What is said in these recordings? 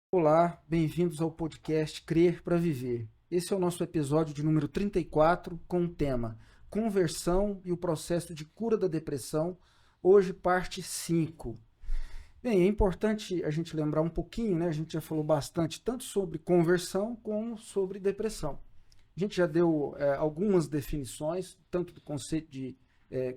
Olá, bem-vindos ao podcast Crer para Viver. Esse é o nosso episódio de número 34 com o tema Conversão e o processo de cura da depressão, hoje parte 5. Bem, é importante a gente lembrar um pouquinho, né? A gente já falou bastante tanto sobre conversão como sobre depressão. A gente já deu algumas definições, tanto do conceito de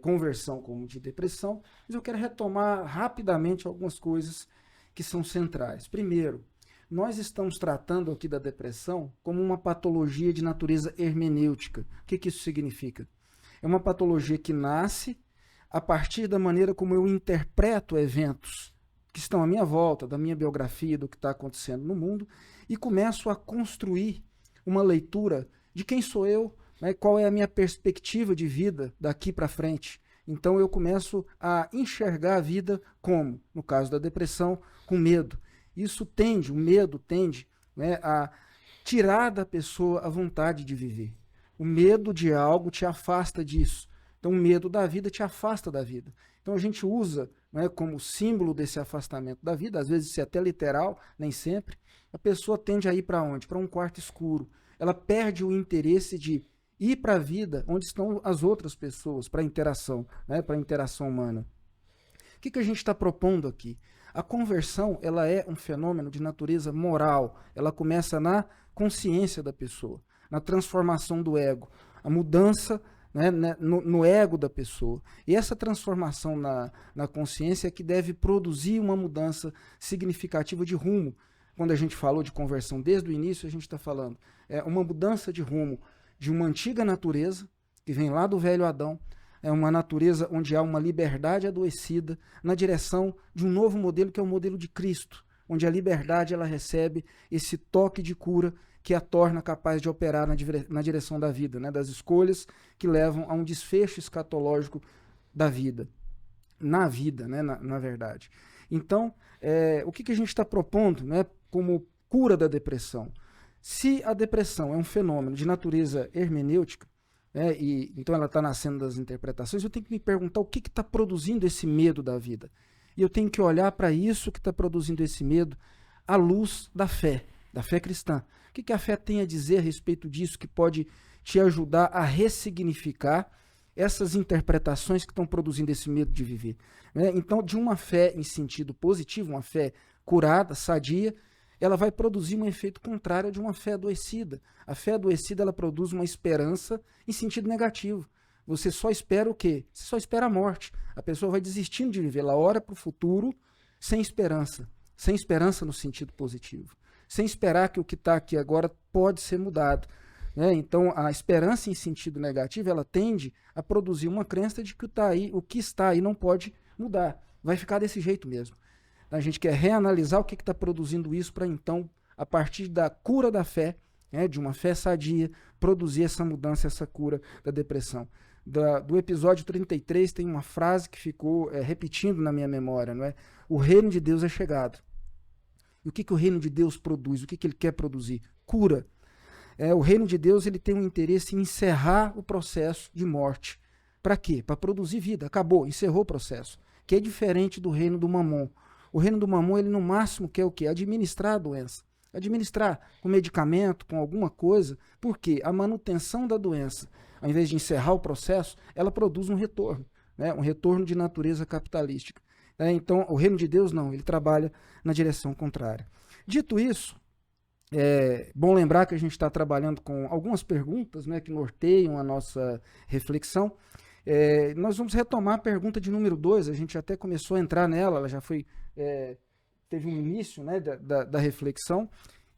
conversão como de depressão, mas eu quero retomar rapidamente algumas coisas que são centrais. Primeiro, nós estamos tratando aqui da depressão como uma patologia de natureza hermenêutica. O que isso significa? É uma patologia que nasce a partir da maneira como eu interpreto eventos que estão à minha volta, da minha biografia, do que está acontecendo no mundo, e começo a construir uma leitura de quem sou eu, né, qual é a minha perspectiva de vida daqui para frente. Então eu começo a enxergar a vida como, no caso da depressão, com medo. Isso tende, o medo tende, né, a tirar da pessoa a vontade de viver. O medo de algo te afasta disso. Então, o medo da vida te afasta da vida. Então, a gente usa, né, como símbolo desse afastamento da vida, às vezes isso é até literal, nem sempre, a pessoa tende a ir para onde? Para um quarto escuro. Ela perde o interesse de ir para a vida onde estão as outras pessoas, para a interação, né, para a interação humana. O que a gente está propondo aqui? A conversão, ela é um fenômeno de natureza moral. Ela começa na consciência da pessoa, na transformação do ego, a mudança, né, no ego da pessoa. E essa transformação na consciência é que deve produzir uma mudança significativa de rumo. Quando a gente falou de conversão desde o início, a gente está falando uma mudança de rumo de uma antiga natureza, que vem lá do velho Adão, é uma natureza onde há uma liberdade adoecida na direção de um novo modelo que é o modelo de Cristo, onde a liberdade ela recebe esse toque de cura que a torna capaz de operar na direção da vida, né, das escolhas que levam a um desfecho escatológico da vida, na vida, né, na verdade. Então, o que a gente está propondo, né, como cura da depressão? Se a depressão é um fenômeno de natureza hermenêutica, e então ela está nascendo das interpretações, eu tenho que me perguntar o que está produzindo esse medo da vida. E eu tenho que olhar para isso que está produzindo esse medo à luz da fé cristã. O que a fé tem a dizer a respeito disso que pode te ajudar a ressignificar essas interpretações que estão produzindo esse medo de viver? Né? Então, de uma fé em sentido positivo, uma fé curada, sadia, ela vai produzir um efeito contrário de uma fé adoecida. A fé adoecida ela produz uma esperança em sentido negativo. Você só espera o quê? Você só espera a morte. A pessoa vai desistindo de viver. Ela ora para o futuro sem esperança. Sem esperança no sentido positivo. Sem esperar que o que está aqui agora pode ser mudado. Né? Então, a esperança em sentido negativo, ela tende a produzir uma crença de que o que está aí não pode mudar. Vai ficar desse jeito mesmo. A gente quer reanalisar o que está produzindo isso para então, a partir da cura da fé, né, de uma fé sadia, produzir essa mudança, essa cura da depressão. Do episódio 33 tem uma frase que ficou repetindo na minha memória, não é? O reino de Deus é chegado. E o que o reino de Deus produz? O que ele quer produzir? Cura. O reino de Deus ele tem um interesse em encerrar o processo de morte. Para quê? Para produzir vida. Acabou, encerrou o processo. Que é diferente do reino do Mamon. O reino do Mamon, ele no máximo quer o quê? Administrar a doença. Administrar com medicamento, com alguma coisa, porque a manutenção da doença, ao invés de encerrar o processo, ela produz um retorno, né? Um retorno de natureza capitalística. Então, o reino de Deus não, ele trabalha na direção contrária. Dito isso, é bom lembrar que a gente está trabalhando com algumas perguntas, né, que norteiam a nossa reflexão. Nós vamos retomar a pergunta de número 2, a gente até começou a entrar nela, ela já foi, teve um início, né, da reflexão,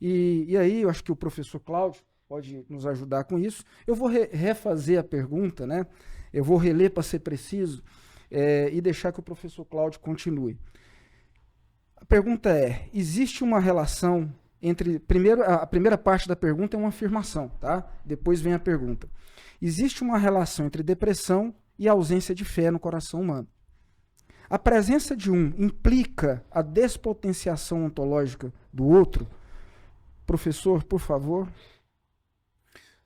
e aí eu acho que o professor Cláudio pode nos ajudar com isso. Eu vou refazer a pergunta, né, eu vou reler para ser preciso, e deixar que o professor Cláudio continue. A pergunta é, existe uma relação entre, primeiro, a primeira parte da pergunta é uma afirmação, tá? Depois vem a pergunta. Existe uma relação entre depressão e ausência de fé no coração humano. A presença de um implica a despotenciação ontológica do outro? Professor, por favor.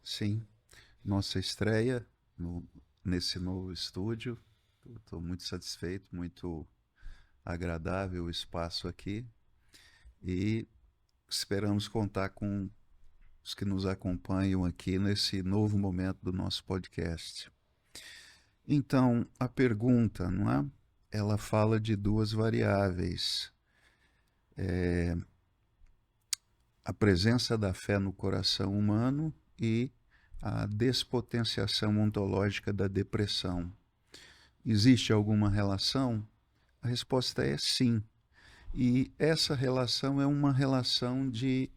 Sim, nossa estreia nesse novo estúdio. Estou muito satisfeito, muito agradável o espaço aqui. E esperamos contar com os que nos acompanham aqui nesse novo momento do nosso podcast. Então, a pergunta, não é? Ela fala de duas variáveis. A presença da fé no coração humano e a despotenciação ontológica da depressão. Existe alguma relação? A resposta é sim. E essa relação é uma relação de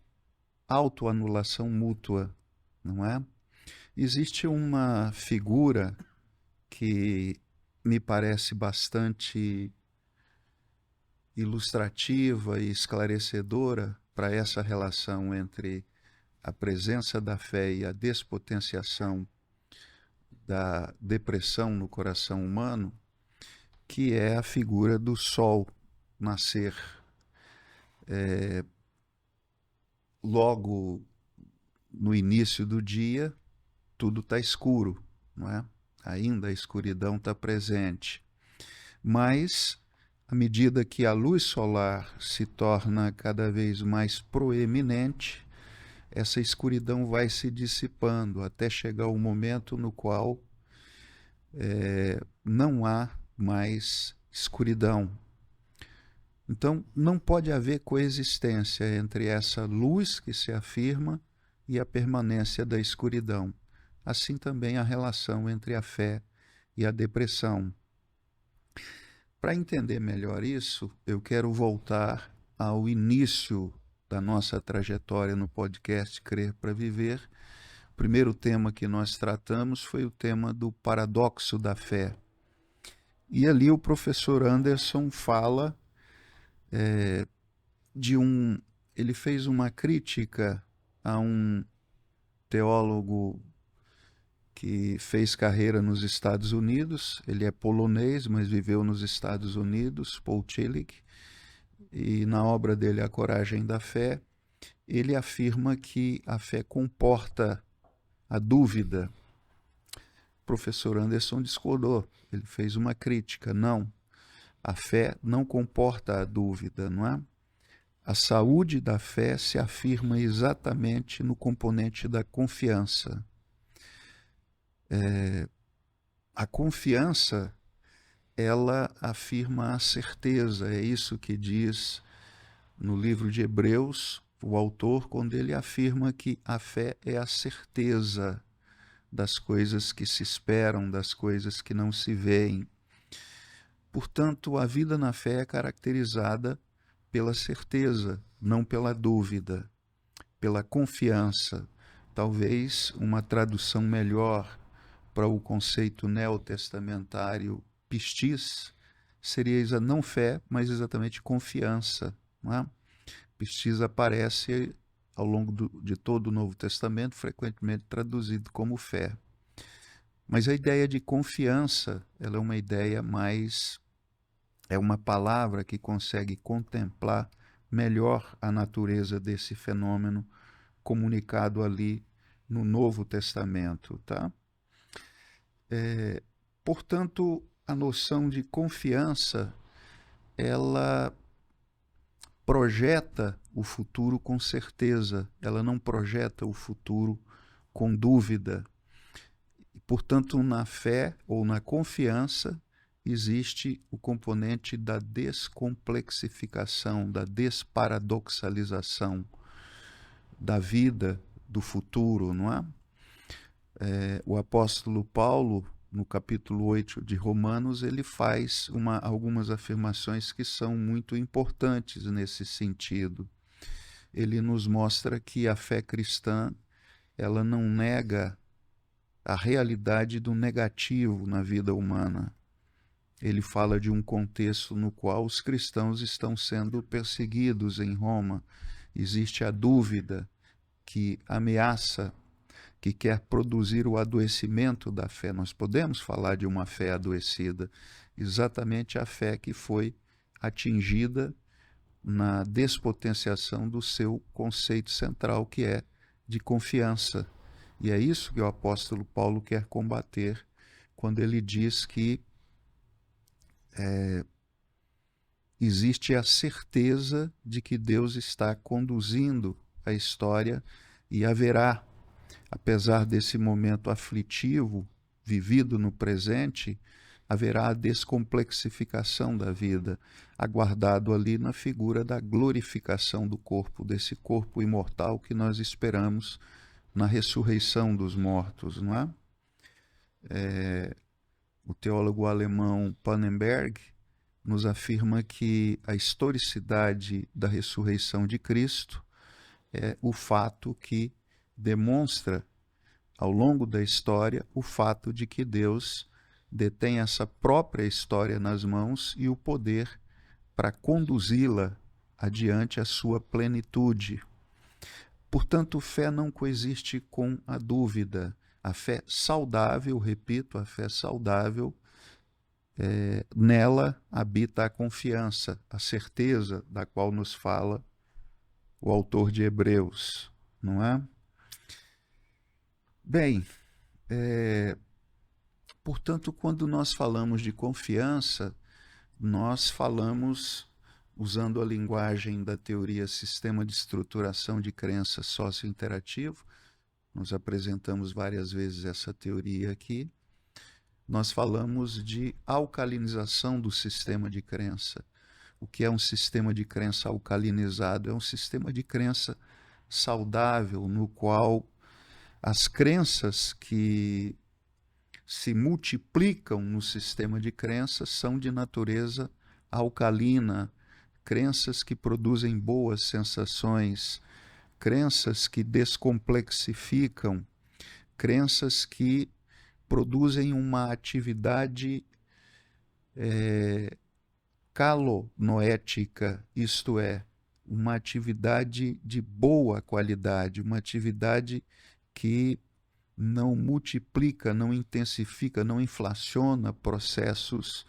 autoanulação mútua, não é? Existe uma figura que me parece bastante ilustrativa e esclarecedora para essa relação entre a presença da fé e a despotenciação da depressão no coração humano, que é a figura do sol nascer. Logo no início do dia, tudo está escuro, não é? Ainda a escuridão está presente. Mas, à medida que a luz solar se torna cada vez mais proeminente, essa escuridão vai se dissipando até chegar o momento no qual não há mais escuridão. Então, não pode haver coexistência entre essa luz que se afirma e a permanência da escuridão. Assim também a relação entre a fé e a depressão. Para entender melhor isso, eu quero voltar ao início da nossa trajetória no podcast Crer para Viver. O primeiro tema que nós tratamos foi o tema do paradoxo da fé. E ali o professor Anderson fala ele fez uma crítica a um teólogo que fez carreira nos Estados Unidos. Ele é polonês, mas viveu nos Estados Unidos, Paul Tillich, e na obra dele A Coragem da Fé, ele afirma que a fé comporta a dúvida. O professor Anderson discordou, ele fez uma crítica. Não, a fé não comporta a dúvida, não é? A saúde da fé se afirma exatamente no componente da confiança. A confiança, ela afirma a certeza. É isso que diz no livro de Hebreus o autor, quando ele afirma que a fé é a certeza das coisas que se esperam, das coisas que não se veem. Portanto, a vida na fé é caracterizada pela certeza, não pela dúvida, pela confiança. Talvez uma tradução melhor para o conceito neotestamentário pistis seria não fé, mas exatamente confiança. Não é? Pistis aparece ao longo de todo o Novo Testamento, frequentemente traduzido como fé. Mas a ideia de confiança, ela é uma ideia mais... é uma palavra que consegue contemplar melhor a natureza desse fenômeno comunicado ali no Novo Testamento, tá? Portanto, a noção de confiança, ela projeta o futuro com certeza, ela não projeta o futuro com dúvida. Portanto, na fé ou na confiança, existe o componente da descomplexificação, da desparadoxalização da vida, do futuro, não é? O apóstolo Paulo, no capítulo 8 de Romanos, ele faz algumas afirmações que são muito importantes nesse sentido. Ele nos mostra que a fé cristã, ela não nega a realidade do negativo na vida humana. Ele fala de um contexto no qual os cristãos estão sendo perseguidos em Roma. Existe a dúvida que ameaça, que quer produzir o adoecimento da fé. Nós podemos falar de uma fé adoecida, exatamente a fé que foi atingida na despotenciação do seu conceito central, que é de confiança. E é isso que o apóstolo Paulo quer combater quando ele diz que existe a certeza de que Deus está conduzindo a história e haverá, apesar desse momento aflitivo vivido no presente, haverá a descomplexificação da vida, aguardado ali na figura da glorificação do corpo, desse corpo imortal que nós esperamos na ressurreição dos mortos, não é? O teólogo alemão Pannenberg nos afirma que a historicidade da ressurreição de Cristo é o fato que demonstra, ao longo da história, o fato de que Deus detém essa própria história nas mãos e o poder para conduzi-la adiante à sua plenitude. Portanto, fé não coexiste com a dúvida. A fé saudável, repito, a fé saudável, nela habita a confiança, a certeza da qual nos fala o autor de Hebreus, não é? Bem, portanto, quando nós falamos de confiança, nós falamos, usando a linguagem da teoria Sistema de Estruturação de Crença Sociointerativo, nós apresentamos várias vezes essa teoria aqui, nós falamos de alcalinização do sistema de crença. O que é um sistema de crença alcalinizado? É um sistema de crença saudável, no qual as crenças que se multiplicam no sistema de crenças são de natureza alcalina, crenças que produzem boas sensações, crenças que descomplexificam, crenças que produzem uma atividade calonoética, isto é, uma atividade de boa qualidade, uma atividade que não multiplica, não intensifica, não inflaciona processos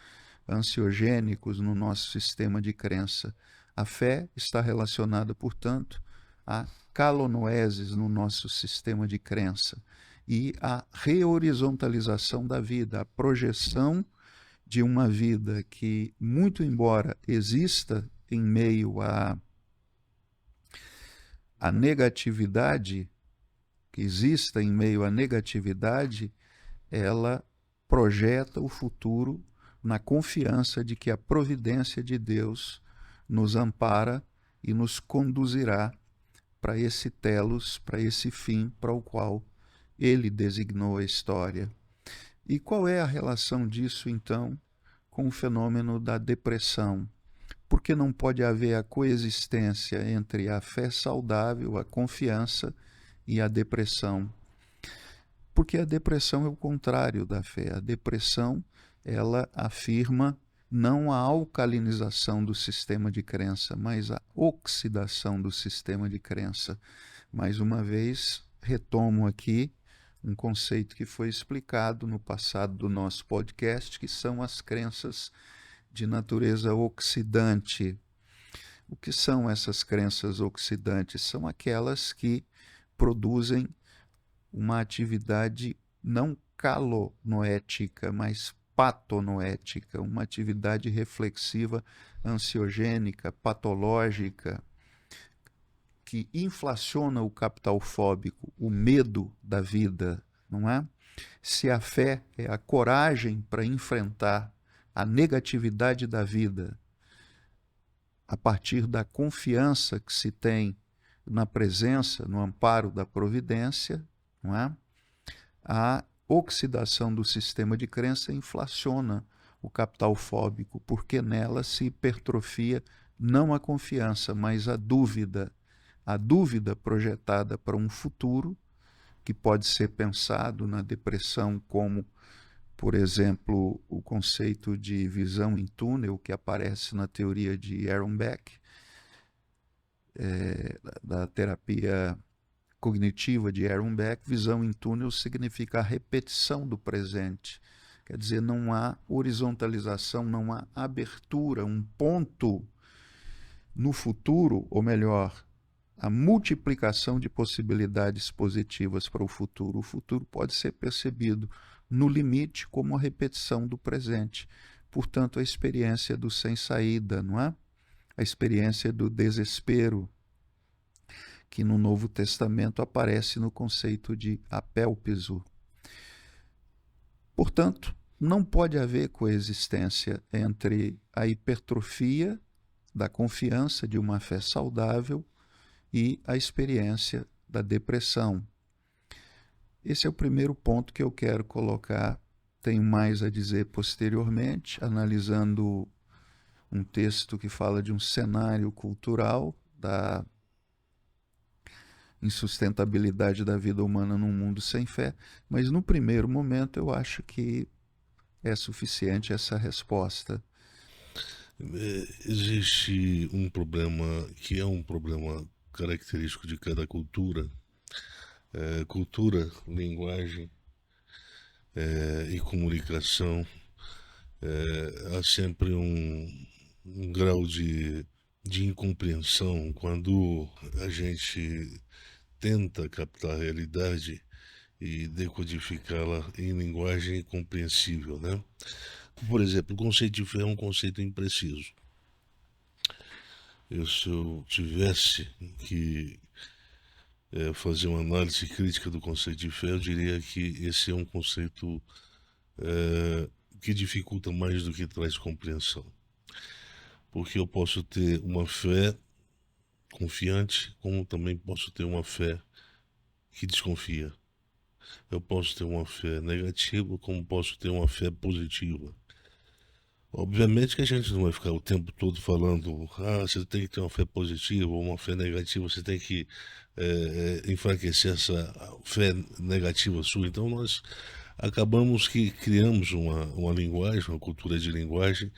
ansiogênicos no nosso sistema de crença. A fé está relacionada, portanto, a calonoeses no nosso sistema de crença e a rehorizontalização da vida, a projeção de uma vida que, muito embora exista em meio à negatividade, que exista em meio à negatividade, ela projeta o futuro na confiança de que a providência de Deus nos ampara e nos conduzirá para esse telos, para esse fim para o qual ele designou a história. E qual é a relação disso, então, com o fenômeno da depressão? Por que não pode haver a coexistência entre a fé saudável, a confiança e a depressão? Porque a depressão é o contrário da fé. A depressão, ela afirma não a alcalinização do sistema de crença, mas a oxidação do sistema de crença. Mais uma vez, retomo aqui um conceito que foi explicado no passado do nosso podcast, que são as crenças de natureza oxidante. O que são essas crenças oxidantes? São aquelas que produzem uma atividade não calonoética, mas patonoética, uma atividade reflexiva, ansiogênica, patológica, que inflaciona o capital fóbico, o medo da vida, não é? Se a fé é a coragem para enfrentar a negatividade da vida, a partir da confiança que se tem na presença, no amparo da providência, não é? A oxidação do sistema de crença inflaciona o capital fóbico, porque nela se hipertrofia não a confiança, mas a dúvida projetada para um futuro que pode ser pensado na depressão como, por exemplo, o conceito de visão em túnel que aparece na teoria de Aaron Beck, da terapia cognitiva de Aaron Beck. Visão em túnel significa a repetição do presente. Quer dizer, não há horizontalização, não há abertura, um ponto no futuro, ou melhor, a multiplicação de possibilidades positivas para o futuro. O futuro pode ser percebido no limite como a repetição do presente. portanto, a experiência do sem saída, não é? A experiência do desespero, que no Novo Testamento aparece no conceito de apélpiso. Portanto, não pode haver coexistência entre a hipertrofia da confiança de uma fé saudável e a experiência da depressão. Esse é o primeiro ponto que eu quero colocar. Tenho mais a dizer posteriormente, analisando um texto que fala de um cenário cultural da insustentabilidade da vida humana num mundo sem fé, mas no primeiro momento eu acho que é suficiente essa resposta. Existe um problema que é um problema característico de cada cultura. Cultura, linguagem e comunicação. Há sempre um grau de incompreensão quando a gente tenta captar a realidade e decodificá-la em linguagem compreensível, né? Por exemplo, o conceito de fé é um conceito impreciso. Se eu tivesse que fazer uma análise crítica do conceito de fé, eu diria que esse é um conceito que dificulta mais do que traz compreensão. Porque eu posso ter uma fé confiante, como também posso ter uma fé que desconfia. Eu posso ter uma fé negativa, como posso ter uma fé positiva. Obviamente que a gente não vai ficar o tempo todo falando, você tem que ter uma fé positiva ou uma fé negativa, você tem que enfraquecer essa fé negativa sua. Então nós acabamos que criamos uma linguagem, uma cultura de linguagem,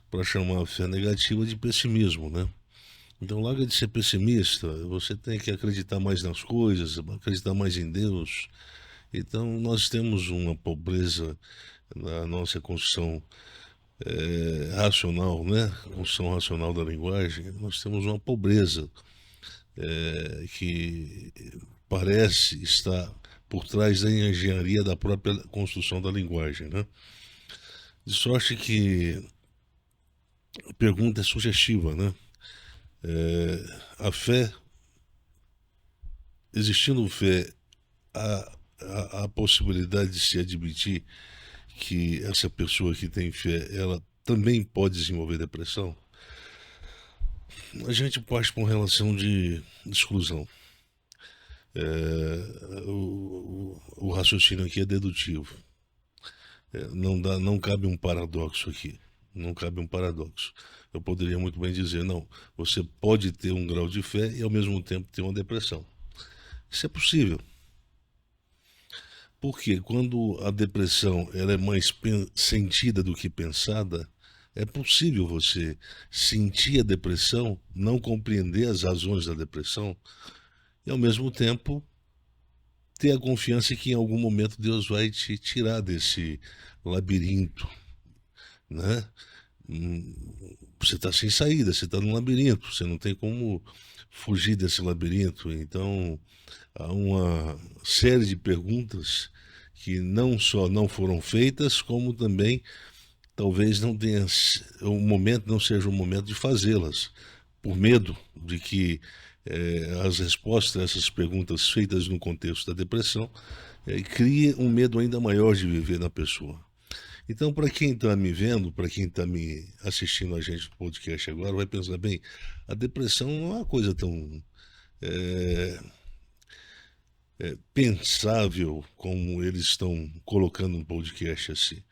para chamar a fé negativa de pessimismo, né? Então larga de ser pessimista, você tem que acreditar mais nas coisas, acreditar mais em Deus. Então nós temos uma pobreza na nossa construção racional, né? Construção racional da linguagem. Nós temos uma pobreza que parece estar por trás da engenharia da própria construção da linguagem, né? De sorte que a pergunta é sugestiva, né? A fé, existindo fé, a possibilidade de se admitir que essa pessoa que tem fé, ela também pode desenvolver depressão, a gente parte para uma relação de exclusão. O raciocínio aqui é dedutivo. Não cabe um paradoxo aqui. Não cabe um paradoxo. Eu poderia muito bem dizer, não, você pode ter um grau de fé e ao mesmo tempo ter uma depressão. Isso é possível. Porque quando a depressão ela é mais sentida do que pensada, é possível você sentir a depressão, não compreender as razões da depressão e ao mesmo tempo ter a confiança que em algum momento Deus vai te tirar desse labirinto, né? Você está sem saída, você está num labirinto, você não tem como fugir desse labirinto. Então há uma série de perguntas que não só não foram feitas, como também talvez não tenha o momento, não seja o momento de fazê-las, por medo de que as respostas a essas perguntas feitas no contexto da depressão crie um medo ainda maior de viver na pessoa. Então, para quem está me vendo, para quem está me assistindo a gente no podcast agora, vai pensar, bem, a depressão não é uma coisa tão pensável como eles estão colocando no podcast assim.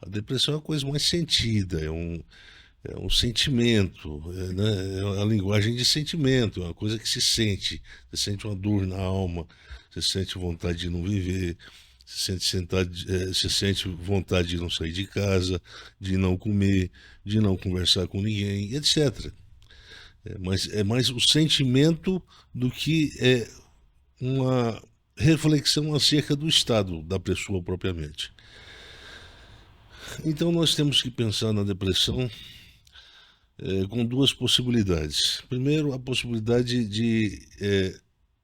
A depressão é uma coisa mais sentida, é um sentimento, né? É a linguagem de sentimento, é uma coisa que se sente. Você sente uma dor na alma, você sente vontade de não viver, você sente vontade de não sair de casa, de não comer, de não conversar com ninguém, etc. Mas é mais o sentimento do que uma reflexão acerca do estado da pessoa propriamente. Então nós temos que pensar na depressão com duas possibilidades. Primeiro, a possibilidade de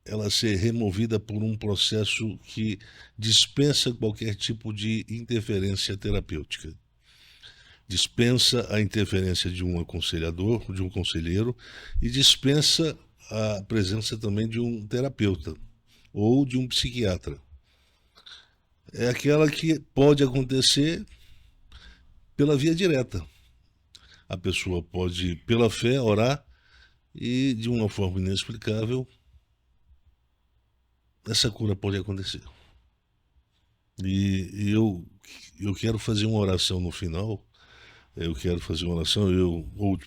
ela ser removida por um processo que dispensa qualquer tipo de interferência terapêutica. dispensa a interferência de um aconselhador, de um conselheiro, e dispensa a presença também de um terapeuta ou de um psiquiatra. É aquela que pode acontecer pela via direta. A pessoa pode, pela fé, orar e, de uma forma inexplicável, essa cura pode acontecer. E eu quero fazer uma oração no final. Eu quero fazer uma oração, eu ou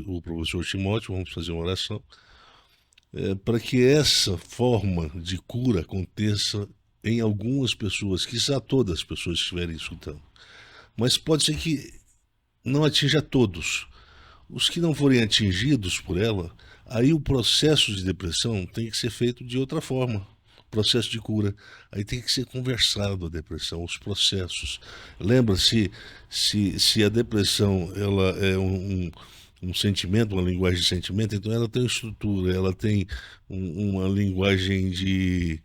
o professor Timóteo, vamos fazer uma oração, para que essa forma de cura aconteça em algumas pessoas, quizá todas as pessoas que estiverem escutando. Mas pode ser que não atinja todos. Os que não forem atingidos por ela, aí o processo de depressão tem que ser feito de outra forma. Processo de cura. Aí tem que ser conversado a depressão, os processos. Lembra-se, se a depressão ela é um sentimento, uma linguagem de sentimento, então ela tem estrutura, ela tem uma linguagem de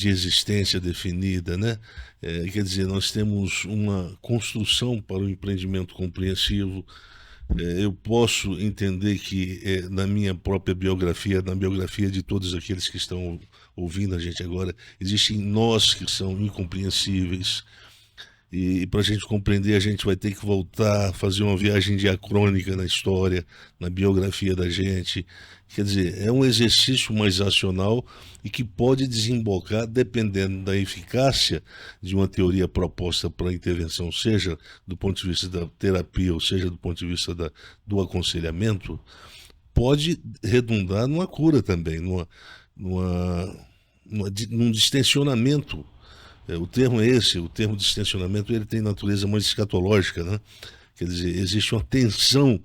existência definida, né? Quer dizer, nós temos uma construção para o empreendimento compreensivo. Eu posso entender que na minha própria biografia, na biografia de todos aqueles que estão ouvindo a gente agora, existem nós que são incompreensíveis. E para a gente compreender, a gente vai ter que voltar, fazer uma viagem diacrônica na história, na biografia da gente. Quer dizer, é um exercício mais racional e que pode desembocar, dependendo da eficácia de uma teoria proposta para a intervenção, seja do ponto de vista da terapia, ou seja do ponto de vista do aconselhamento, pode redundar numa cura também, num distensionamento. O termo é esse, o termo de distensionamento, ele tem natureza mais escatológica, né? Quer dizer, existe uma tensão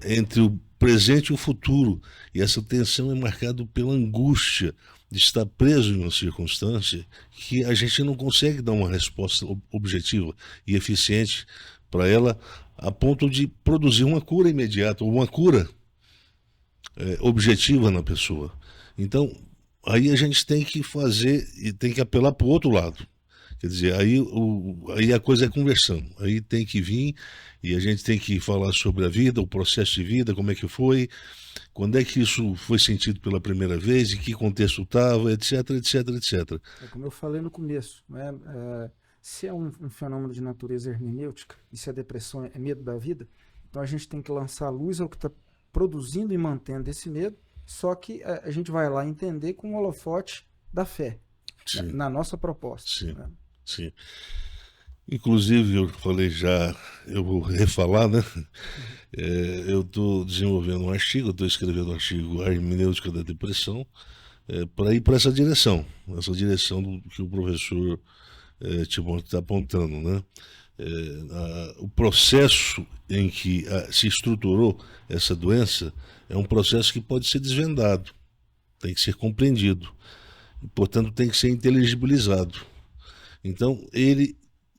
entre o presente e o futuro, e essa tensão é marcada pela angústia de estar preso em uma circunstância que a gente não consegue dar uma resposta objetiva e eficiente para ela, a ponto de produzir uma cura imediata, ou uma cura objetiva na pessoa. Então, aí a gente tem que fazer e tem que apelar para o outro lado. Quer dizer, aí a coisa é conversão. Aí tem que vir e a gente tem que falar sobre a vida, o processo de vida, como é que foi, quando é que isso foi sentido pela primeira vez, em que contexto estava, etc, etc, etc. É como eu falei no começo, né? Se é um fenômeno de natureza hermenêutica, e se a depressão é medo da vida, então a gente tem que lançar luz ao que está produzindo e mantendo esse medo, só que a gente vai lá entender com o holofote da fé, na nossa proposta. Sim, né? sim. Inclusive, eu falei já, eu vou refalar, né? Eu estou desenvolvendo um artigo, estou escrevendo um artigo, A Hermenêutica da Depressão, para ir para essa direção do que o professor Timóteo está apontando, né? O processo em que se estruturou essa doença é um processo que pode ser desvendado, tem que ser compreendido, e, portanto tem que ser inteligibilizado. Então ele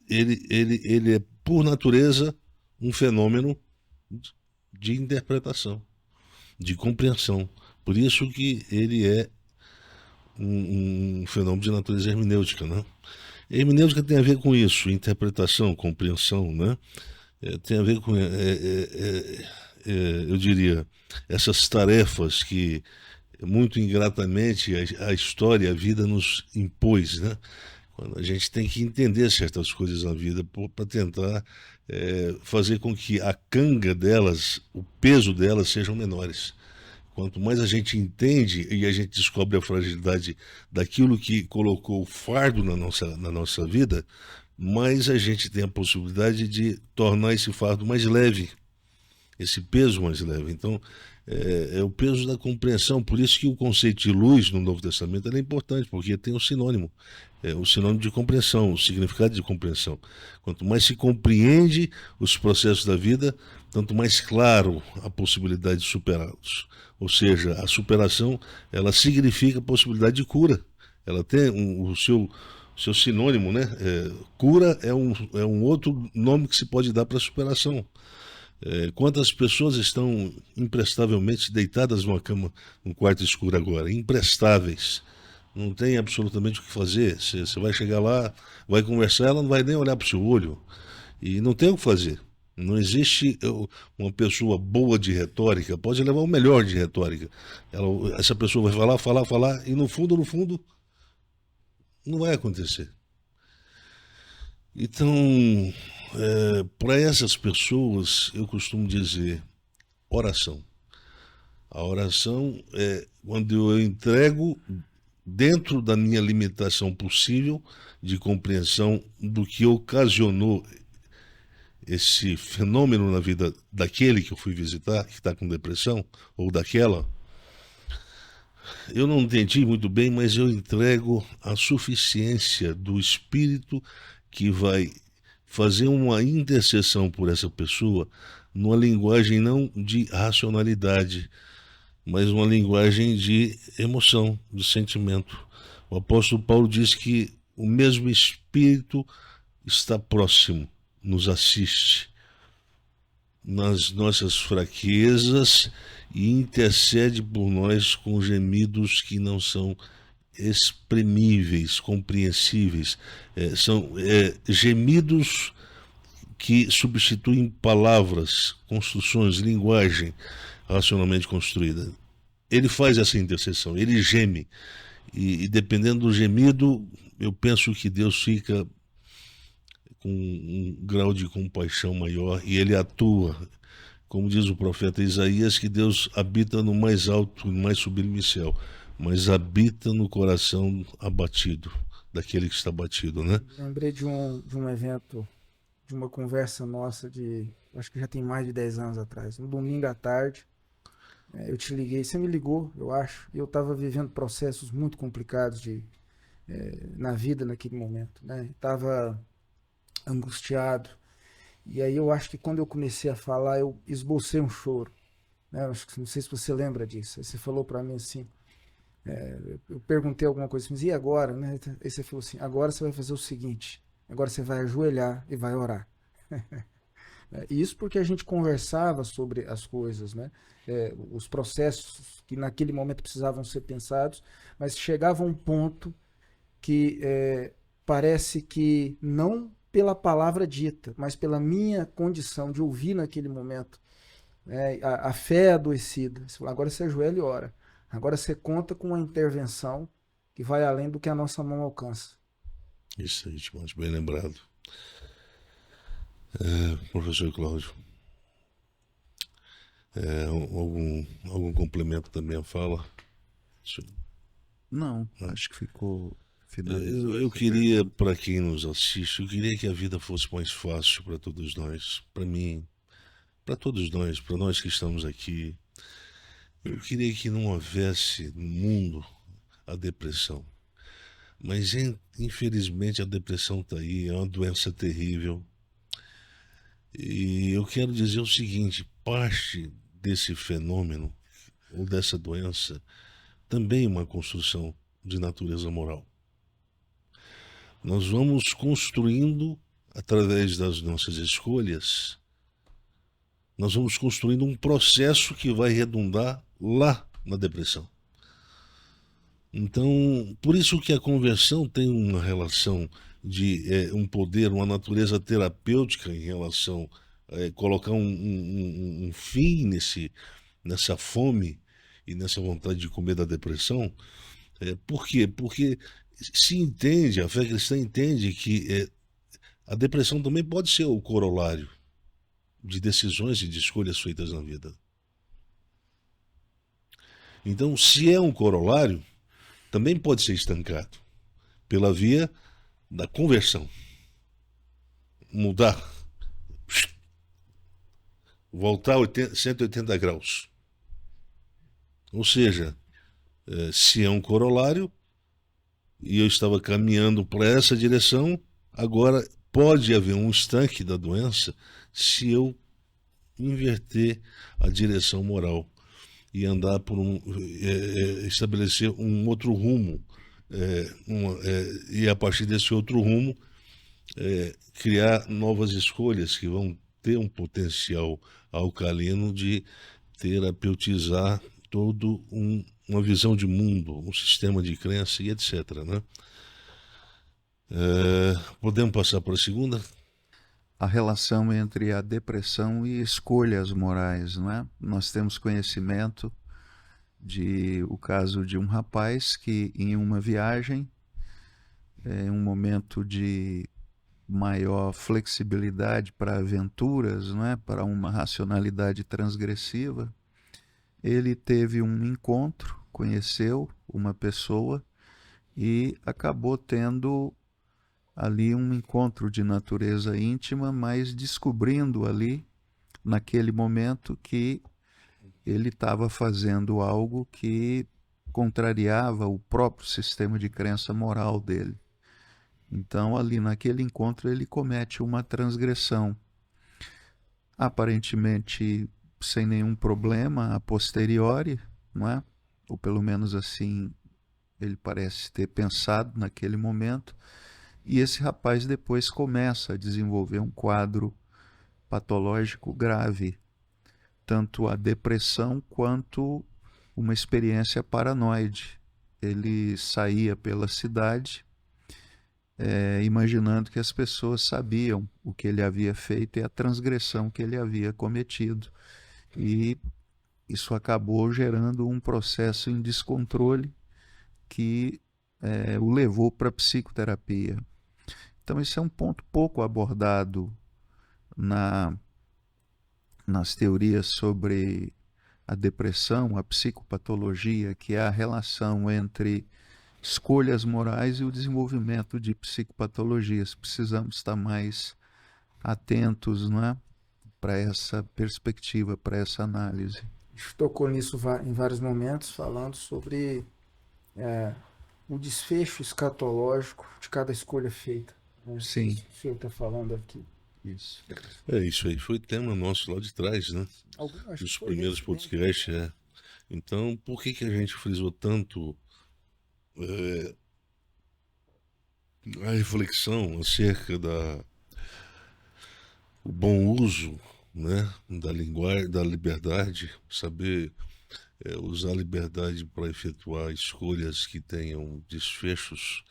é por natureza um fenômeno de interpretação, de compreensão. Por isso que ele é um fenômeno de natureza hermenêutica, né? Hermenêutica tem a ver com isso, interpretação, compreensão, né? Tem a ver com, eu diria, essas tarefas que muito ingratamente a história, a vida nos impôs, né? Quando a gente tem que entender certas coisas na vida para tentar fazer com que a canga delas, o peso delas sejam menores. Quanto mais a gente entende e a gente descobre a fragilidade daquilo que colocou o fardo na nossa vida, mais a gente tem a possibilidade de tornar esse fardo mais leve, esse peso mais leve. Então, é o peso da compreensão. Por isso que o conceito de luz no Novo Testamento é importante, porque tem um sinônimo. O sinônimo de compreensão, o significado de compreensão. Quanto mais se compreende os processos da vida, tanto mais claro a possibilidade de superá-los. Ou seja, a superação, ela significa a possibilidade de cura. Ela tem o seu sinônimo, né? Cura é um outro nome que se pode dar para a superação. Quantas pessoas estão imprestavelmente deitadas numa cama, num quarto escuro agora? Imprestáveis. Não tem absolutamente o que fazer. Você vai chegar lá, vai conversar, ela não vai nem olhar para o seu olho. E não tem o que fazer. Não existe uma pessoa boa de retórica, pode levar o melhor de retórica. Essa pessoa vai falar, e no fundo, não vai acontecer. Então, para essas pessoas, eu costumo dizer oração. A oração é quando eu entrego, dentro da minha limitação possível, de compreensão do que ocasionou esse fenômeno na vida daquele que eu fui visitar, que está com depressão, ou daquela. Eu não entendi muito bem, mas eu entrego a suficiência do Espírito que vai fazer uma intercessão por essa pessoa numa linguagem não de racionalidade, mas uma linguagem de emoção, de sentimento. O apóstolo Paulo diz que o mesmo Espírito está próximo, nos assiste nas nossas fraquezas e intercede por nós com gemidos que não são exprimíveis, compreensíveis. São gemidos que substituem palavras, construções, linguagem racionalmente construída. Ele faz essa intercessão, ele geme. E dependendo do gemido, eu penso que Deus fica com um grau de compaixão maior e ele atua. Como diz o profeta Isaías, que Deus habita no mais alto e mais sublime céu, mas habita no coração abatido, daquele que está abatido, né? Lembrei de um evento, de uma conversa nossa acho que já tem mais de 10 anos atrás, um domingo à tarde. Eu te liguei, você me ligou, eu acho, e eu estava vivendo processos muito complicados na vida naquele momento, né? Estava angustiado, e aí eu acho que quando eu comecei a falar, eu esbocei um choro, né? Não sei se você lembra disso. Aí você falou para mim assim, eu perguntei alguma coisa, mas e agora, né? Aí você falou assim, agora você vai fazer o seguinte, agora você vai ajoelhar e vai orar. Isso porque a gente conversava sobre as coisas, né? Os processos que naquele momento precisavam ser pensados, mas chegava um ponto que parece que não pela palavra dita, mas pela minha condição de ouvir naquele momento, né? A fé adoecida. Você fala, agora você ajoelha e ora. Agora você conta com uma intervenção que vai além do que a nossa mão alcança. Isso aí, Timóteo, bem lembrado. Professor Cláudio, algum complemento da minha fala? Não, acho que ficou finalizado. Eu queria, para quem nos assiste, eu queria que a vida fosse mais fácil para todos nós, para mim, para todos nós, para nós que estamos aqui. Eu queria que não houvesse no mundo a depressão. Mas, infelizmente, a depressão está aí, é uma doença terrível. E eu quero dizer o seguinte, parte desse fenômeno, ou dessa doença, também é uma construção de natureza moral. Nós vamos construindo, através das nossas escolhas, nós vamos construindo um processo que vai redundar lá na depressão. Então, por isso que a conversão tem uma relação de um poder, uma natureza terapêutica em relação a colocar um fim nessa fome e nessa vontade de comer da depressão. Por quê? Porque se entende, a fé cristã entende que a depressão também pode ser o corolário de decisões e de escolhas feitas na vida. Então, se é um corolário, também pode ser estancado pela via da conversão. Mudar. Voltar 180 graus. Ou seja, se é um corolário e eu estava caminhando para essa direção, agora pode haver um estanque da doença se eu inverter a direção moral e andar por estabelecer um outro rumo, e a partir desse outro rumo criar novas escolhas que vão ter um potencial alcalino de terapeutizar todo uma visão de mundo, um sistema de crença e etc. Né? Podemos passar para a segunda? a relação entre a depressão e escolhas morais, não é? Nós temos conhecimento de o caso de um rapaz que em uma viagem, em um momento de maior flexibilidade para aventuras, não é? Para uma racionalidade transgressiva, ele teve um encontro, conheceu uma pessoa e acabou tendo ali um encontro de natureza íntima, mas descobrindo ali, naquele momento, que ele estava fazendo algo que contrariava o próprio sistema de crença moral dele. Então, ali naquele encontro, ele comete uma transgressão. Aparentemente sem nenhum problema a posteriori, não é? Ou pelo menos assim ele parece ter pensado naquele momento. E esse rapaz depois começa a desenvolver um quadro patológico grave, tanto a depressão quanto uma experiência paranoide. Ele saía pela cidade, imaginando que as pessoas sabiam o que ele havia feito e a transgressão que ele havia cometido. E isso acabou gerando um processo em descontrole que o levou para a psicoterapia. Então, esse é um ponto pouco abordado nas teorias sobre a depressão, a psicopatologia, que é a relação entre escolhas morais e o desenvolvimento de psicopatologias. Precisamos estar mais atentos, não é? Para essa perspectiva, para essa análise. A gente tocou nisso em vários momentos, falando sobre o desfecho escatológico de cada escolha feita. Né? Sim. Isso que o senhor está falando aqui. Isso. Isso aí foi tema nosso lá de trás, né? Dos primeiros podcasts, Então, por que a gente frisou tanto a reflexão acerca o bom uso, né, da linguagem, da liberdade, saber usar a liberdade para efetuar escolhas que tenham desfechos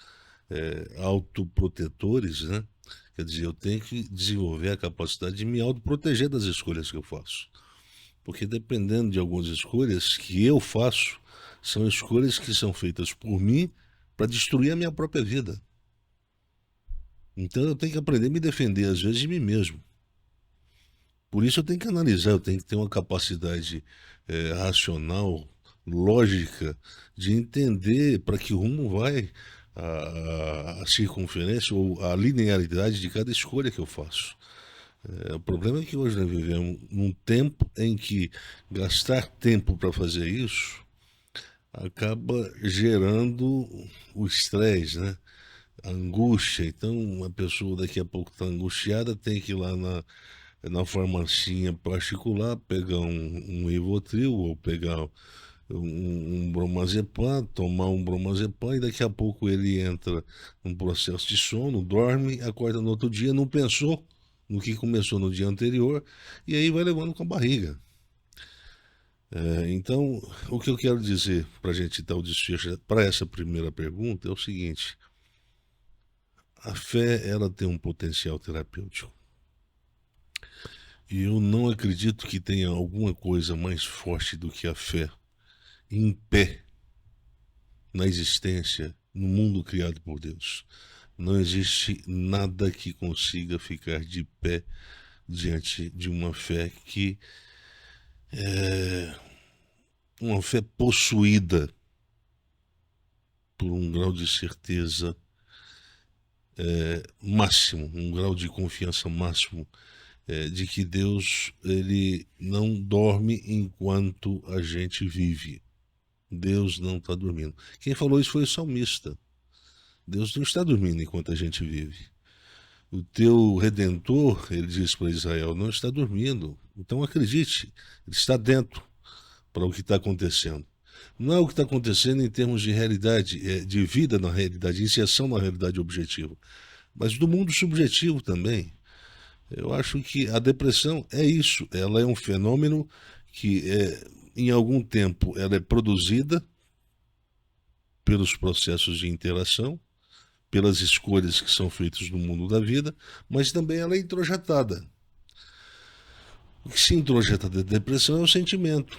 autoprotetores, né? Quer dizer, eu tenho que desenvolver a capacidade de me autoproteger das escolhas que eu faço. Porque dependendo de algumas escolhas que eu faço, são escolhas que são feitas por mim para destruir a minha própria vida. Então eu tenho que aprender a me defender, às vezes, de mim mesmo. Por isso eu tenho que analisar, eu tenho que ter uma capacidade racional, lógica, de entender para que rumo vai a circunferência ou a linearidade de cada escolha que eu faço. O problema é que hoje nós vivemos num tempo em que gastar tempo para fazer isso acaba gerando o estresse, né? A angústia. Então, uma pessoa daqui a pouco está angustiada, tem que ir lá na farmacinha particular, pegar um Rivotril ou pegar um bromazepam, tomar um bromazepam e daqui a pouco ele entra num processo de sono, dorme, acorda no outro dia, não pensou no que começou no dia anterior e aí vai levando com a barriga. Então, o que eu quero dizer para a gente dar o desfecho para essa primeira pergunta é o seguinte: a fé, ela tem um potencial terapêutico. E eu não acredito que tenha alguma coisa mais forte do que a fé em pé na existência, no mundo criado por Deus. Não existe nada que consiga ficar de pé diante de uma fé que é uma fé possuída por um grau de certeza máximo, um grau de confiança máximo de que Deus, ele não dorme enquanto a gente vive. Deus não está dormindo. Quem falou isso foi o salmista. Deus não está dormindo enquanto a gente vive. O teu Redentor, ele diz para Israel, não está dormindo. Então acredite, ele está dentro para o que está acontecendo. Não é o que está acontecendo em termos de realidade, de vida na realidade, inserção na realidade objetiva, mas do mundo subjetivo também. Eu acho que a depressão é isso, ela é um fenômeno que em algum tempo ela é produzida pelos processos de interação, pelas escolhas que são feitas no mundo da vida, mas também ela é introjetada. O que se introjeta da depressão é o sentimento.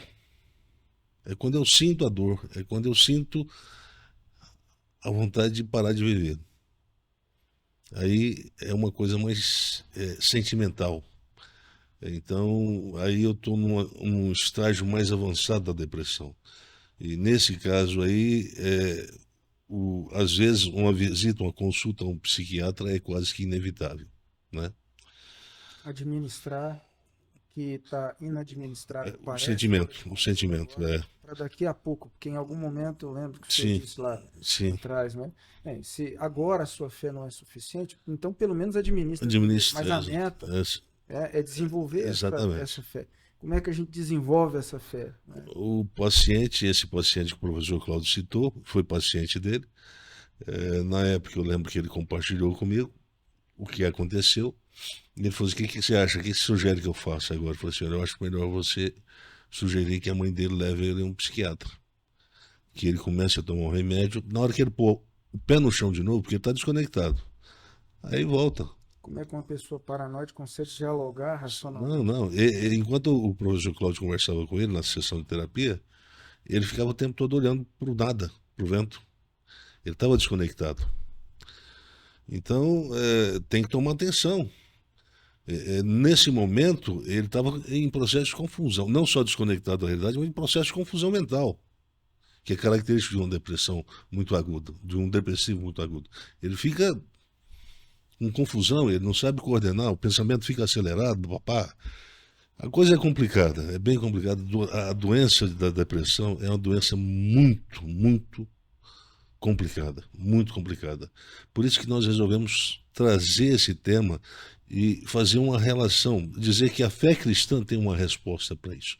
É quando eu sinto a dor, é quando eu sinto a vontade de parar de viver. Aí é uma coisa mais sentimental. Então, aí eu estou num estágio mais avançado da depressão. E nesse caso aí, às vezes uma visita, uma consulta a um psiquiatra é quase que inevitável, né? Administrar que está inadministrado, O parece. sentimento, Para daqui a pouco, porque em algum momento eu lembro que você Sim, disse lá sim. atrás, né? Se agora a sua fé não é suficiente, então pelo menos administra. Administra. Mas a meta é desenvolver essa fé. Como é que a gente desenvolve essa fé? Né? O paciente, esse paciente que o professor Cláudio citou, foi paciente dele. Na época eu lembro que ele compartilhou comigo o que aconteceu. E ele falou assim: o que você acha? O que você sugere que eu faça agora? Eu falei assim: eu acho melhor você sugerir que a mãe dele leve ele a um psiquiatra. Que ele comece a tomar um remédio. Na hora que ele pôr o pé no chão de novo, porque ele está desconectado. Aí volta. Como é que uma pessoa paranoide consegue dialogar racionalmente? Não. Enquanto o professor Cláudio conversava com ele na sessão de terapia, ele ficava o tempo todo olhando para o nada, para o vento. Ele estava desconectado. Então, tem que tomar atenção. Nesse momento, ele estava em processo de confusão. Não só desconectado da realidade, mas em processo de confusão mental, que é característico de uma depressão muito aguda, de um depressivo muito agudo. Ele fica com confusão, ele não sabe coordenar, o pensamento fica acelerado, papá. A coisa é complicada, é bem complicada. A doença da depressão é uma doença muito, muito complicada, muito complicada. Por isso que nós resolvemos trazer esse tema e fazer uma relação, dizer que a fé cristã tem uma resposta para isso.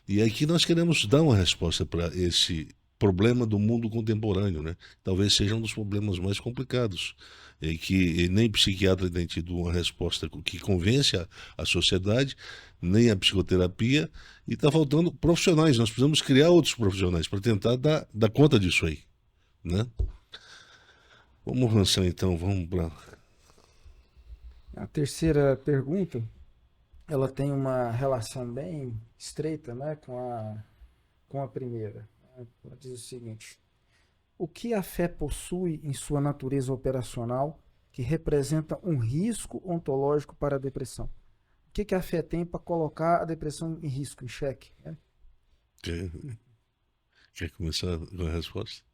E aqui nós queremos dar uma resposta para esse problema do mundo contemporâneo, né? Talvez seja um dos problemas mais complicados, e que nem psiquiatra tem tido uma resposta que convence a sociedade, nem a psicoterapia, e está faltando profissionais. Nós precisamos criar outros profissionais para tentar dar conta disso aí, né? Vamos avançar então, vamos para... A terceira pergunta, ela tem uma relação bem estreita, né, com a primeira. Ela diz o seguinte: o que a fé possui em sua natureza operacional que representa um risco ontológico para a depressão? O que a fé tem para colocar a depressão em risco, em xeque? Né? Quer começar com a resposta?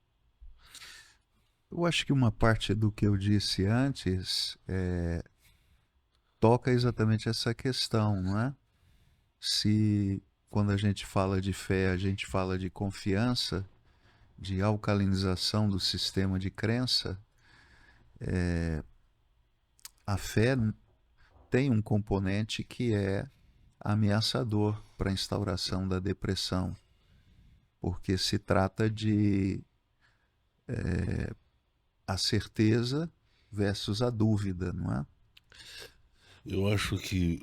Eu acho que uma parte do que eu disse antes toca exatamente essa questão, não é? Se quando a gente fala de fé, a gente fala de confiança, de alcalinização do sistema de crença, a fé tem um componente que é ameaçador para a instauração da depressão, porque se trata de a certeza versus a dúvida, não é? Eu acho que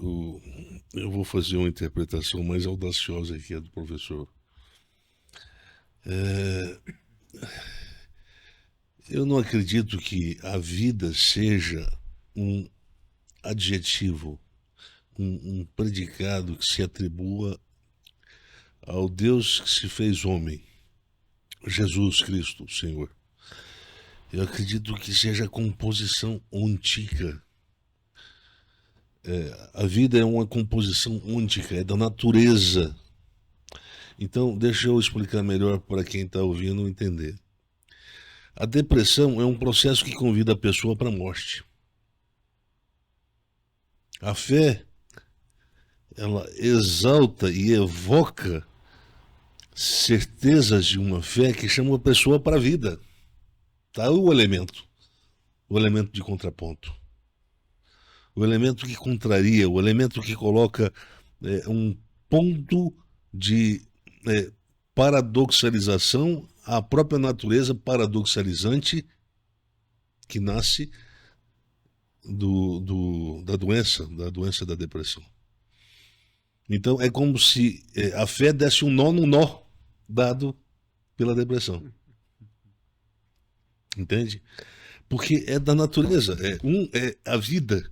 eu vou fazer uma interpretação mais audaciosa aqui, a do professor. Eu não acredito que a vida seja um adjetivo, um predicado que se atribua ao Deus que se fez homem, Jesus Cristo, Senhor. Eu acredito que seja a composição ôntica. A vida é uma composição ôntica, é da natureza. Então, deixa eu explicar melhor para quem está ouvindo entender. A depressão é um processo que convida a pessoa para a morte. A fé, ela exalta e evoca certezas de uma fé que chama a pessoa para a vida. Tá o elemento de contraponto. O elemento que contraria, o elemento que coloca um ponto de paradoxalização à própria natureza paradoxalizante que nasce da doença da depressão. Então é como se a fé desse um nó no nó dado pela depressão. Entende? Porque é da natureza. É a vida.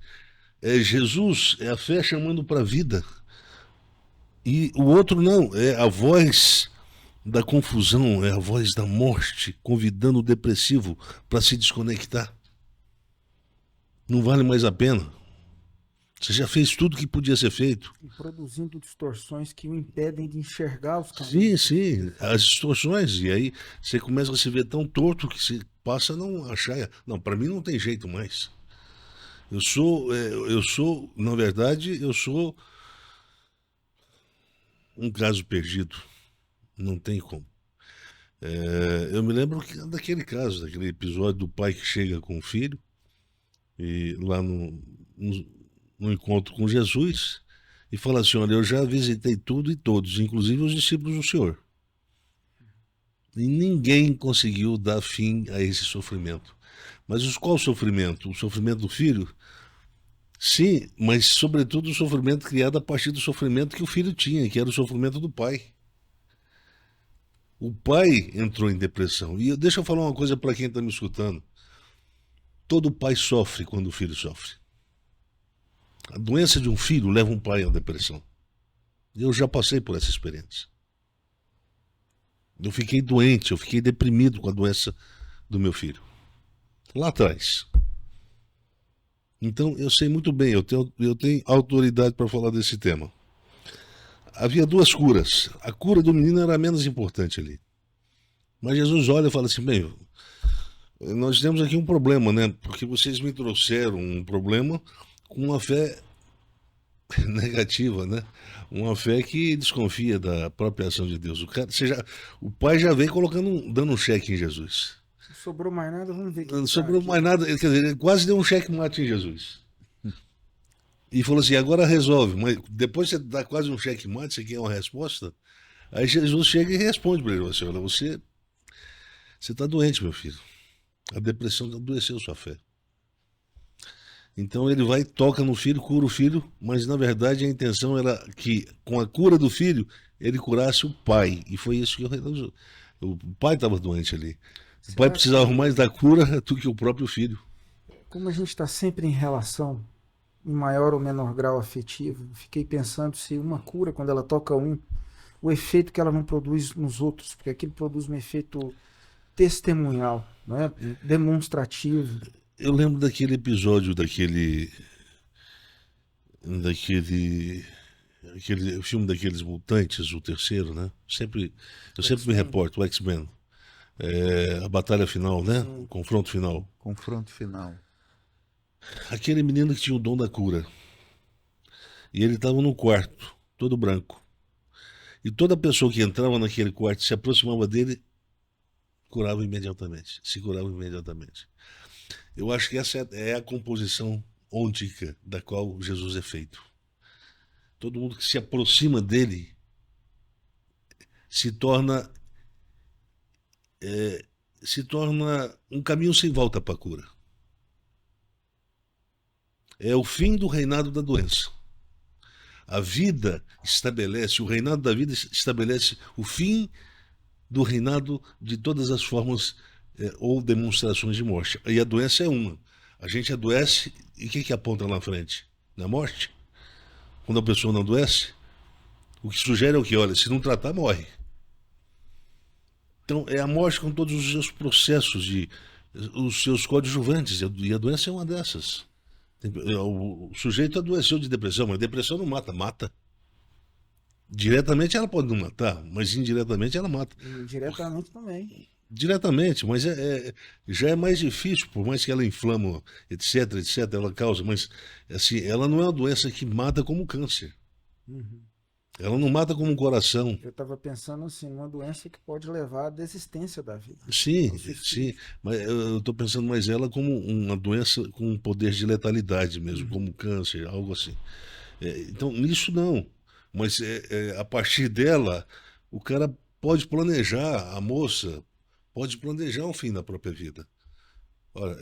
É Jesus, é a fé chamando para a vida. E o outro não, é a voz da confusão, é a voz da morte, convidando o depressivo para se desconectar. Não vale mais a pena. Você já fez tudo que podia ser feito. E produzindo distorções que o impedem de enxergar os caminhos. Sim, as distorções. E aí você começa a se ver tão torto que você passa a não achar. Não, para mim não tem jeito mais. Eu sou, na verdade, eu sou um caso perdido. Não tem como. Eu me lembro daquele caso, daquele episódio do pai que chega com o filho e lá no encontro com Jesus e fala assim: olha, eu já visitei tudo e todos, inclusive os discípulos do Senhor. E ninguém conseguiu dar fim a esse sofrimento. Mas qual sofrimento? O sofrimento do filho? Sim, mas sobretudo o sofrimento criado a partir do sofrimento que o filho tinha, que era o sofrimento do pai. O pai entrou em depressão. E deixa eu falar uma coisa para quem está me escutando. Todo pai sofre quando o filho sofre. A doença de um filho leva um pai à depressão. Eu já passei por essa experiência. Eu fiquei doente, eu fiquei deprimido com a doença do meu filho. Lá atrás. Então eu sei muito bem, eu tenho autoridade para falar desse tema. Havia duas curas. A cura do menino era a menos importante ali. Mas Jesus olha e fala assim: bem, nós temos aqui um problema, né? Porque vocês me trouxeram um problema com uma fé negativa, né? Uma fé que desconfia da própria ação de Deus. O pai já veio dando um cheque em Jesus. Não sobrou mais nada, vamos ver. Não sobrou mais nada, quer dizer, ele quase deu um cheque-mate em Jesus. E falou assim: agora resolve, mas depois você dá quase um cheque-mate, você quer uma resposta? Aí Jesus chega e responde para ele assim: olha, você está doente, meu filho. A depressão adoeceu sua fé. Então ele vai, toca no filho, cura o filho, mas na verdade a intenção era que com a cura do filho ele curasse o pai. E foi isso que o pai estava doente ali. O pai precisava mais da cura do que o próprio filho. Como a gente está sempre em relação, em maior ou menor grau afetivo, fiquei pensando se uma cura, quando ela toca o efeito que ela não produz nos outros, porque aquilo produz um efeito testemunhal, não é? Demonstrativo. Eu lembro daquele episódio aquele filme daqueles mutantes, o terceiro, né? Eu sempre me reporto, o X-Men. A batalha final, né? O confronto final. Confronto final. Aquele menino que tinha o dom da cura. E ele estava no quarto, todo branco. E toda pessoa que entrava naquele quarto, se aproximava dele, curava imediatamente. Se curava imediatamente. Eu acho que essa é a composição ôntica da qual Jesus é feito. Todo mundo que se aproxima dele se torna um caminho sem volta para a cura. É o fim do reinado da doença. A vida estabelece, o reinado da vida estabelece o fim do reinado de todas as formas ou demonstrações de morte. E a doença é uma. A gente adoece e o que aponta lá na frente? Na morte? Quando a pessoa não adoece, o que sugere é o que? Olha, se não tratar, morre. Então, é a morte com todos os seus processos, os seus coadjuvantes, e a doença é uma dessas. O sujeito adoeceu de depressão, mas depressão não mata, mata. Diretamente ela pode não matar, mas indiretamente ela mata. Diretamente também. Diretamente, mas já é mais difícil, por mais que ela inflama, etc, ela causa, mas assim, ela não é uma doença que mata como câncer. Uhum. Ela não mata como coração. Eu estava pensando assim, uma doença que pode levar à desistência da vida. Sim, mas eu estou pensando mais ela como uma doença com um poder de letalidade mesmo, como câncer, algo assim. Então, nisso não, mas a partir dela, o cara pode planejar, a moça pode planejar o fim da própria vida. Olha,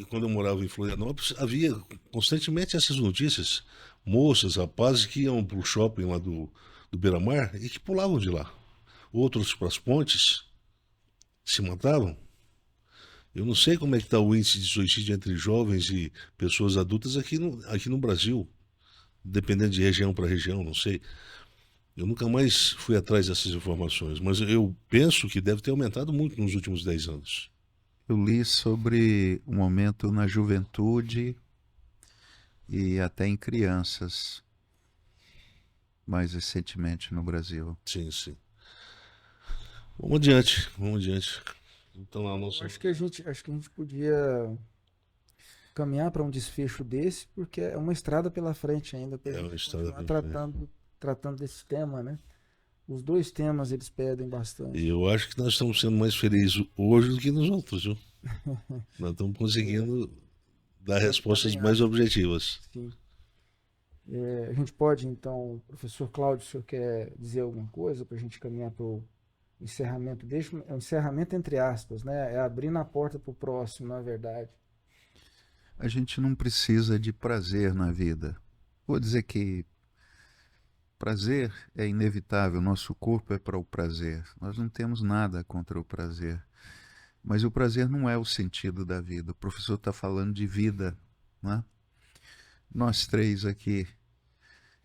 quando eu morava em Florianópolis, havia constantemente essas notícias. Moças, rapazes que iam para o shopping lá do Beira-Mar e que pulavam de lá. Outros para as pontes, se matavam. Eu não sei como é que está o índice de suicídio entre jovens e pessoas adultas aqui no Brasil, dependendo de região para região, não sei. Eu nunca mais fui atrás dessas informações, mas eu penso que deve ter aumentado muito nos últimos 10 anos. Eu li sobre um aumento na juventude e até em crianças, mais recentemente no Brasil. Sim, sim. Vamos adiante, vamos adiante. Então, lá Eu acho que a gente podia caminhar para um desfecho desse, porque é uma estrada pela frente ainda para a é uma gente história continuar bem feita. tratando desse tema, né? Os dois temas eles pedem E bastante. eu acho que nós estamos sendo mais felizes hoje do que nos outros, viu? Nós estamos conseguindo dar Eu respostas também mais acho, objetivas. sim. A gente pode, então, professor Cláudio, o senhor quer dizer alguma coisa para a gente caminhar para o encerramento? É um encerramento entre aspas, né? É abrindo a porta para o próximo, na verdade. A gente não precisa de prazer na vida. Vou dizer que prazer é inevitável, nosso corpo é para o prazer. Nós não temos nada contra o prazer. Mas o prazer não é o sentido da vida. O professor está falando de vida, né? Nós três aqui,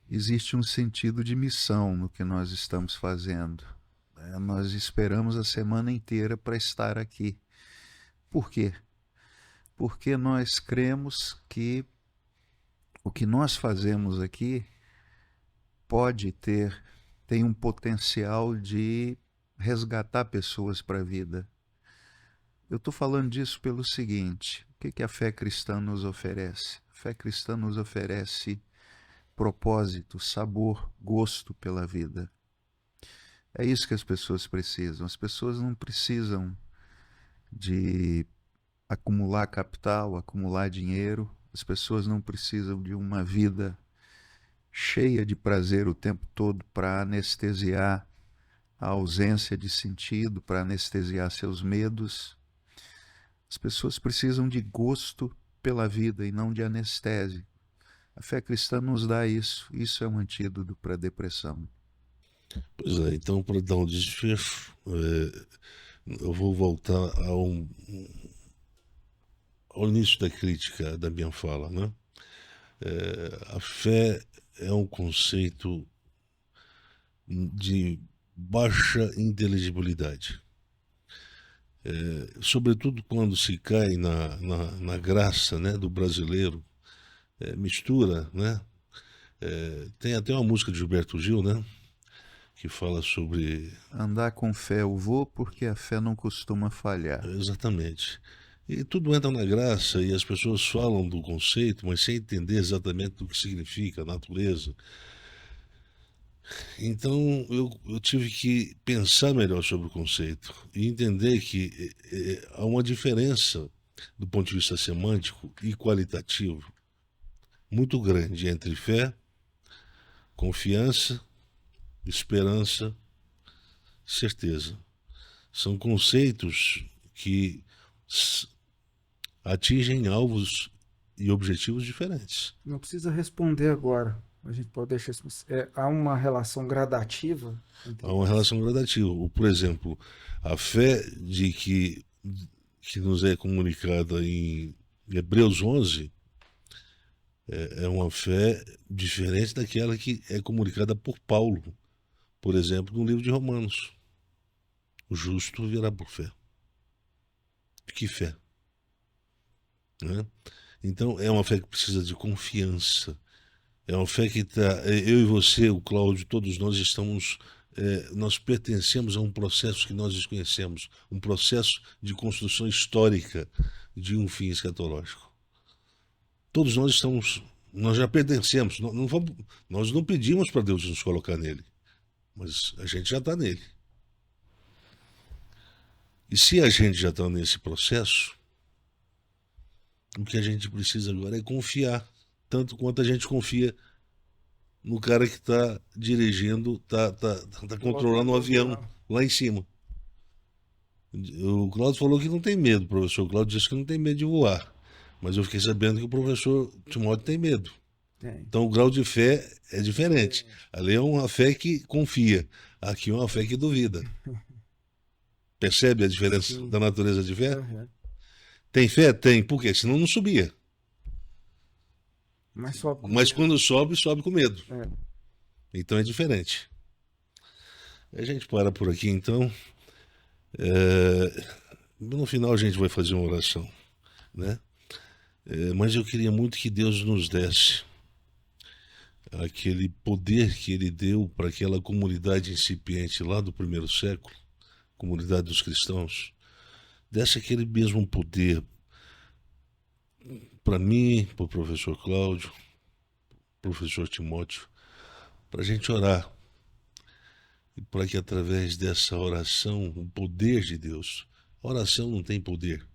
existe um sentido de missão no que nós estamos fazendo. Nós esperamos a semana inteira para estar aqui. Por quê? Porque nós cremos que o que nós fazemos aqui tem um potencial de resgatar pessoas para a vida. Eu estou falando disso pelo seguinte: o que a fé cristã nos oferece? A fé cristã nos oferece propósito, sabor, gosto pela vida. É isso que as pessoas precisam. As pessoas não precisam de acumular capital, acumular dinheiro. As pessoas não precisam de uma vida cheia de prazer o tempo todo para anestesiar a ausência de sentido, para anestesiar seus medos. As pessoas precisam de gosto pela vida e não de anestesia. A fé cristã nos dá isso. Isso é um antídoto para a depressão. Pois é, então, para dar um desfecho, eu vou voltar ao início da crítica da minha fala, né? A fé é um conceito de baixa inteligibilidade. Sobretudo quando se cai na graça, né, do brasileiro, mistura, né? Tem até uma música de Gilberto Gil, né, que fala sobre... Andar com fé eu vou, porque a fé não costuma falhar. Exatamente. E tudo entra na graça e as pessoas falam do conceito, mas sem entender exatamente o que significa, a natureza. Então eu tive que pensar melhor sobre o conceito e entender que há uma diferença do ponto de vista semântico e qualitativo muito grande entre fé, confiança, esperança, certeza. São conceitos que atingem alvos e objetivos diferentes. Não precisa responder agora. A gente pode deixar isso. Há uma relação gradativa entre Há uma eles. relação gradativa. Por exemplo, a fé de que nos é comunicada em Hebreus 11 é uma fé diferente daquela que é comunicada por Paulo, por exemplo, no livro de Romanos. O justo virá por fé. Que fé? Né? Então, é uma fé que precisa de confiança. É uma fé que está... Eu e você, o Cláudio, todos nós estamos... nós pertencemos a um processo que nós desconhecemos, um processo de construção histórica de um fim escatológico. Todos nós já pertencemos, nós não pedimos para Deus nos colocar nele, mas a gente já está nele. E se a gente já está nesse processo, o que a gente precisa agora é confiar, tanto quanto a gente confia no cara que está dirigindo, está controlando o avião lá em cima. O Cláudio falou que não tem medo, o professor Cláudio disse que não tem medo de voar. Mas eu fiquei sabendo que o professor Timóteo tem medo. Então o grau de fé é diferente. Ali é uma fé que confia, aqui é uma fé que duvida. Percebe a diferença da natureza de fé? Uhum. Tem fé? Tem. Por quê? Senão não subia. Mas só Mas quando sobe, sobe com medo. É. Então é diferente. A gente para por aqui, então. No final a gente vai fazer uma oração, né? Mas eu queria muito que Deus nos desse aquele poder que Ele deu para aquela comunidade incipiente lá do primeiro século, comunidade dos cristãos, desse aquele mesmo poder para mim, para o professor Cláudio, professor Timóteo, para a gente orar. E para que através dessa oração, o poder de Deus, a oração não tem poder,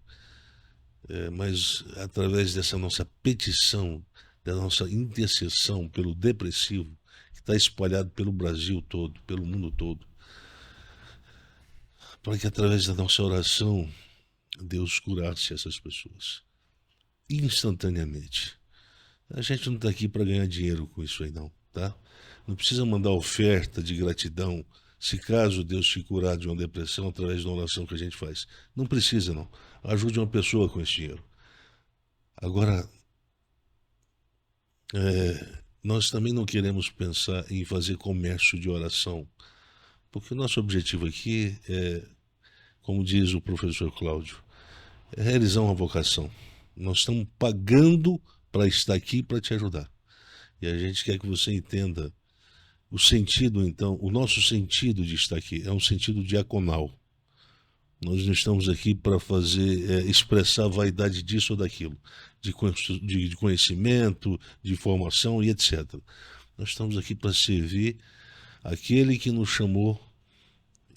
mas através dessa nossa petição, da nossa intercessão pelo depressivo, que está espalhado pelo Brasil todo, pelo mundo todo, para que através da nossa oração, Deus curasse essas pessoas, instantaneamente. A gente não está aqui para ganhar dinheiro com isso aí não, tá? Não precisa mandar oferta de gratidão se caso Deus te curar de uma depressão através da oração que a gente faz. Não precisa não. Ajude uma pessoa com esse dinheiro. Agora, nós também não queremos pensar em fazer comércio de oração, porque o nosso objetivo aqui é, como diz o professor Cláudio, é realizar uma vocação. Nós estamos pagando para estar aqui para te ajudar. E a gente quer que você entenda o sentido, então, o nosso sentido de estar aqui é um sentido diaconal. Nós não estamos aqui para fazer, expressar a vaidade disso ou daquilo, de conhecimento, de formação e etc. Nós estamos aqui para servir aquele que nos chamou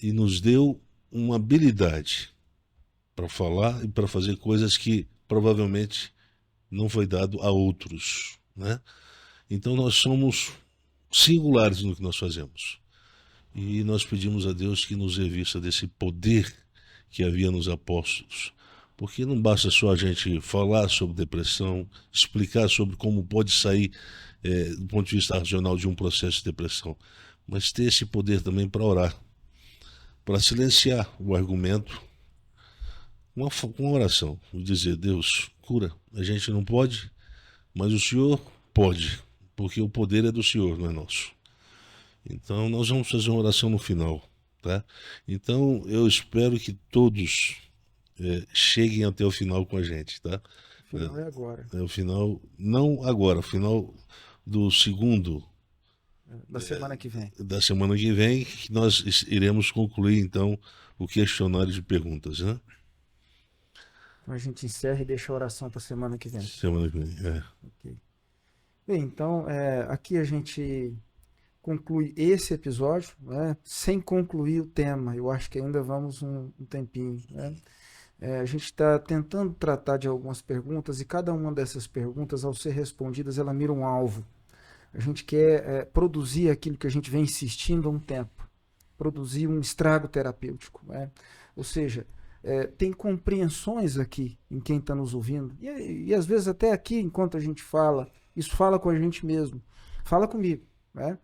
e nos deu uma habilidade para falar e para fazer coisas que provavelmente não foi dado a outros, né? Então nós somos singulares no que nós fazemos. E nós pedimos a Deus que nos revista desse poder que havia nos apóstolos. Porque não basta só a gente falar sobre depressão, explicar sobre como pode sair do ponto de vista racional de um processo de depressão, mas ter esse poder também para orar, para silenciar o argumento com uma oração, e dizer: Deus, cura, a gente não pode, mas o Senhor pode, porque o poder é do Senhor, não é nosso. Então nós vamos fazer uma oração no final, tá? Então eu espero que todos cheguem até o final com a gente, tá? O final é agora. O final, não agora, o final do segundo da semana que vem. Da semana que vem, que nós iremos concluir então o questionário de perguntas, né? Então a gente encerra e deixa a oração para a semana que vem. Semana que vem, Okay. Bem, então aqui a gente conclui esse episódio, né, sem concluir o tema. Eu acho que ainda vamos um tempinho, né? A gente está tentando tratar de algumas perguntas e cada uma dessas perguntas, ao ser respondidas, ela mira um alvo. A gente quer produzir aquilo que a gente vem insistindo há um tempo, produzir um estrago terapêutico, né? Ou seja, tem compreensões aqui em quem está nos ouvindo e às vezes até aqui, enquanto a gente fala, isso fala com a gente mesmo, fala comigo, né?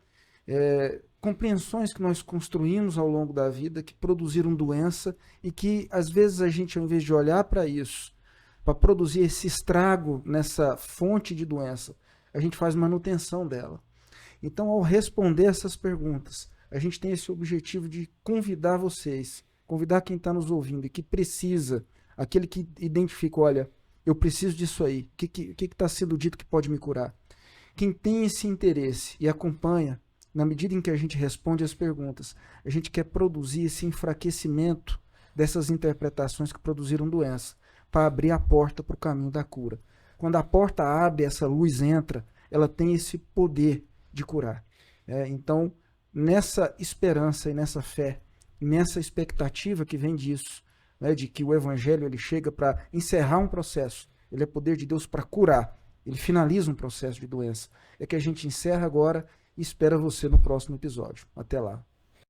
Compreensões que nós construímos ao longo da vida que produziram doença e que às vezes a gente, ao invés de olhar para isso, para produzir esse estrago nessa fonte de doença, a gente faz manutenção dela. Então, ao responder essas perguntas, a gente tem esse objetivo de convidar vocês, convidar quem está nos ouvindo e que precisa, aquele que identifica: olha, eu preciso disso aí, o que está sendo dito que pode me curar? Quem tem esse interesse e acompanha, na medida em que a gente responde as perguntas, a gente quer produzir esse enfraquecimento dessas interpretações que produziram doença, para abrir a porta para o caminho da cura. Quando a porta abre, essa luz entra, ela tem esse poder de curar. Então, nessa esperança e nessa fé, nessa expectativa que vem disso, né, de que o Evangelho ele chega para encerrar um processo, ele é poder de Deus para curar, ele finaliza um processo de doença. É que a gente encerra agora e espera você no próximo episódio. Até lá.